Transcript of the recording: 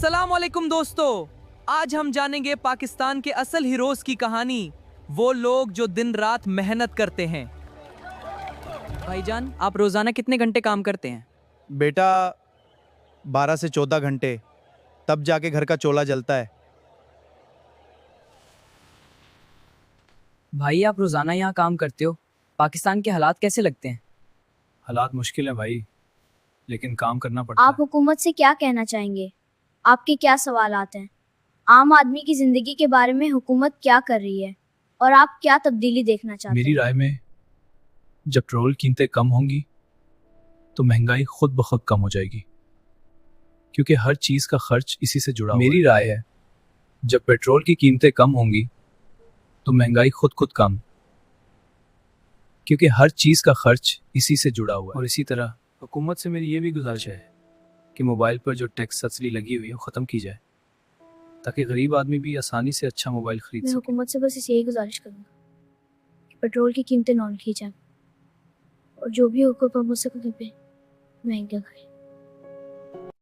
अस्सलाम वालेकुम दोस्तों, आज हम जानेंगे पाकिस्तान के असल हीरोज की कहानी, वो लोग जो दिन रात मेहनत करते हैं। भाईजान, आप रोजाना कितने घंटे काम करते हैं? बेटा 12 से 14 घंटे, तब जाके घर का चूल्हा जलता है। भाई आप रोजाना यहाँ काम करते हो, पाकिस्तान के हालात कैसे लगते हैं? हालात मुश्किल है भाई, लेकिन काम करना पड़ता आप है। हुकूमत से क्या कहना चाहेंगे? आपके क्या सवालात हैं? आम आदमी की जिंदगी के बारे में हुकूमत क्या कर रही है और आप क्या तब्दीली देखना चाहते मेरी हैं? राय में जब पेट्रोल कीमतें कम होंगी तो महंगाई खुद ब खुद कम हो जाएगी, क्योंकि हर चीज का खर्च इसी से जुड़ा हुआ है। मेरी राय है जब पेट्रोल की कीमतें कम होंगी तो महंगाई खुद कम, क्योंकि हर चीज का खर्च इसी से जुड़ा हुआ है। और इसी तरह हुकूमत से मेरी ये भी गुजारिश है कि मोबाइल पर जो टैक्स सब्सिडी लगी हुई है वो ख़त्म की जाए, ताकि गरीब आदमी भी आसानी से अच्छा मोबाइल खरीद मैं सके। हुकूमत से बस यही गुजारिश करूंगा कि पेट्रोल की कीमतें नॉर्मल की जाएं और जो भी हुकूमत मुझसे कहीं पे महंगा करे।